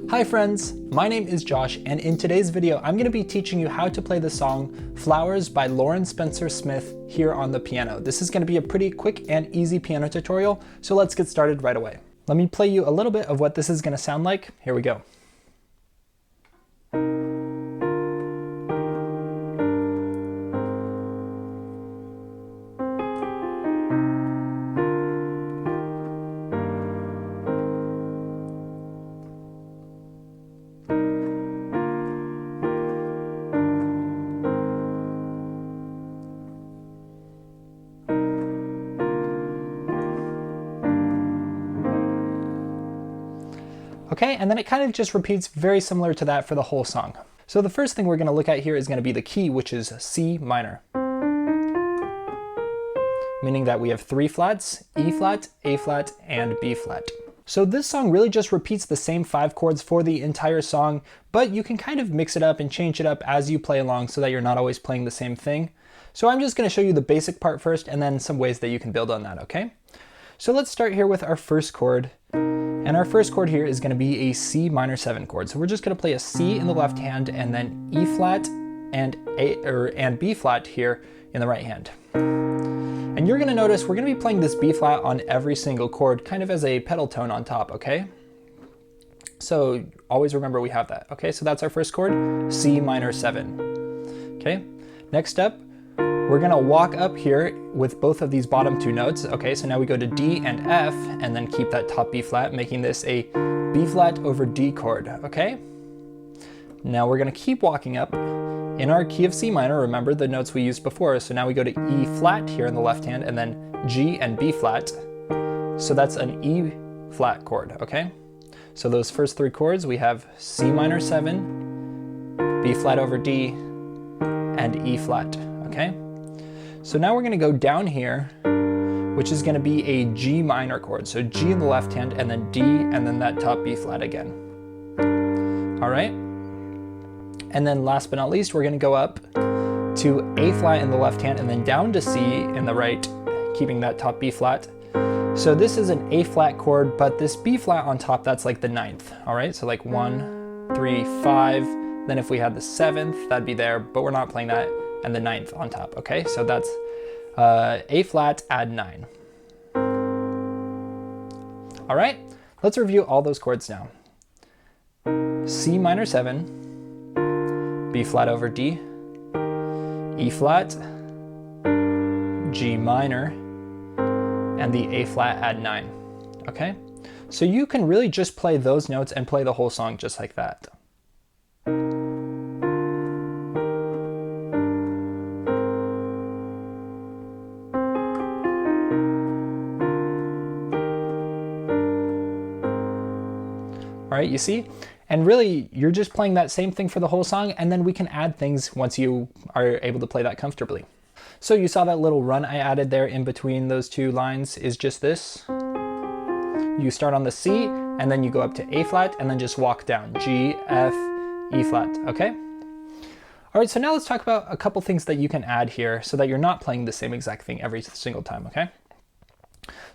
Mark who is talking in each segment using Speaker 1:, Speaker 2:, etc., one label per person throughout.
Speaker 1: Hi friends, my name is Josh, and in today's video I'm going to be teaching you how to play the song Flowers by Lauren Spencer Smith here on the piano. This is going to be a pretty quick and easy piano tutorial, so let's get started right away. Let me play you a little bit of what this is going to sound like. Here we go. Okay, and then it kind of just repeats very similar to that for the whole song. So the first thing we're going to look at here is going to be the key, which is C minor. Meaning that we have 3 flats, E flat, A flat, and B flat. So this song really just repeats the same 5 chords for the entire song, but you can kind of mix it up and change it up as you play along so that you're not always playing the same thing. So I'm just going to show you the basic part first and then some ways that you can build on that, okay? So let's start here with our first chord. And our first chord here is going to be a C minor 7 chord. So we're just going to play a C in the left hand and then E flat and B flat here in the right hand. And you're going to notice we're going to be playing this B flat on every single chord, kind of as a pedal tone on top, okay? So always remember we have that, okay? So that's our first chord, C minor 7. Okay, next up, we're going to walk up here with both of these bottom 2 notes. Okay, so now we go to D and F and then keep that top B flat, making this a B flat over D chord, okay? Now we're going to keep walking up in our key of C minor. Remember the notes we used before. So now we go to E flat here in the left hand and then G and B flat. So that's an E flat chord, okay? So those first 3 chords, we have C minor 7, B flat over D, and E flat, okay? So now we're going to go down here, which is going to be a G minor chord. So G in the left hand and then D and then that top B flat again. All right. And then last but not least, we're going to go up to A flat in the left hand and then down to C in the right, keeping that top B flat. So this is an A flat chord, but this B flat on top, that's like the 9th. All right. So like 1, 3, 5. Then if we had the 7th, that'd be there, but we're not playing that. And the 9th on top, okay? So that's A flat, add 9. All right, let's review all those chords now. C minor 7, B flat over D, E flat, G minor, and the A flat, add 9, okay? So you can really just play those notes and play the whole song just like that. All right, you see? And really, you're just playing that same thing for the whole song, and then we can add things once you are able to play that comfortably. So you saw that little run I added there in between those 2 lines is just this. You start on the C, and then you go up to A flat, and then just walk down, G, F, E flat, okay? All right, so now let's talk about a couple things that you can add here so that you're not playing the same exact thing every single time, okay?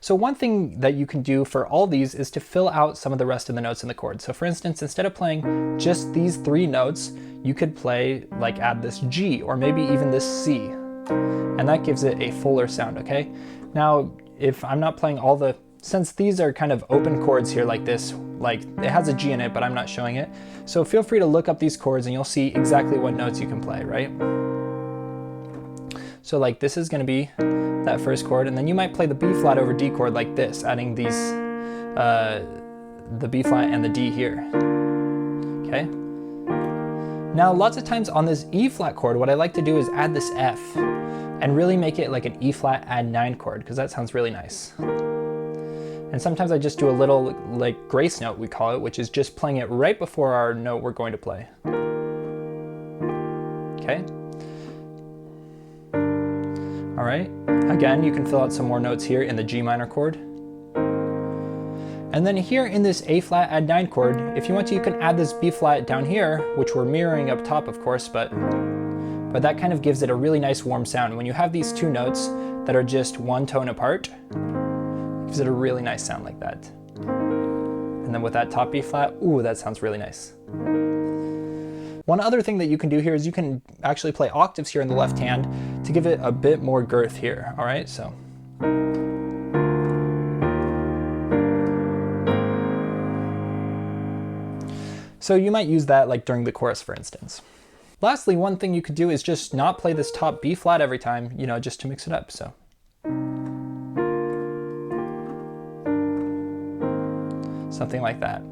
Speaker 1: So one thing that you can do for all these is to fill out some of the rest of the notes in the chord. So for instance, instead of playing just these 3 notes, you could play, like add this G or maybe even this C. And that gives it a fuller sound, okay? Now, if I'm not playing all the, since these are kind of open chords here like this, like it has a G in it, but I'm not showing it. So feel free to look up these chords and you'll see exactly what notes you can play, right? So like this is gonna be that first chord, and then you might play the B flat over D chord like this, adding these, the B flat and the D here, okay? Now lots of times on this E flat chord, what I like to do is add this F and really make it like an E flat add 9 chord, because that sounds really nice. And sometimes I just do a little like grace note, we call it, which is just playing it right before our note we're going to play, okay? All right, again, you can fill out some more notes here in the G minor chord. And then here in this A flat add 9 chord, if you want to, you can add this B flat down here, which we're mirroring up top, of course, but that kind of gives it a really nice warm sound. When you have these 2 notes that are just 1 tone apart, it gives it a really nice sound like that. And And then with that top B flat, ooh, that sounds really nice. One other thing that you can do here is you can actually play octaves here in the left hand to give it a bit more girth here, all right? So you might use that like during the chorus, for instance. Lastly, one thing you could do is just not play this top B flat every time, you know, just to mix it up, so. Something like that.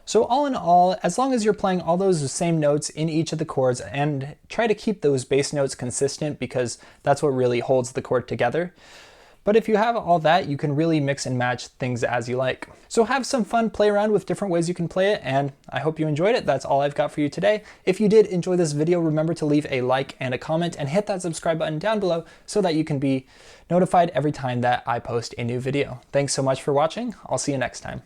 Speaker 1: So all in all, as long as you're playing all those same notes in each of the chords and try to keep those bass notes consistent because that's what really holds the chord together. But if you have all that, you can really mix and match things as you like. So have some fun, play around with different ways you can play it, and I hope you enjoyed it. That's all I've got for you today. If you did enjoy this video, remember to leave a like and a comment and hit that subscribe button down below so that you can be notified every time that I post a new video. Thanks so much for watching. I'll see you next time.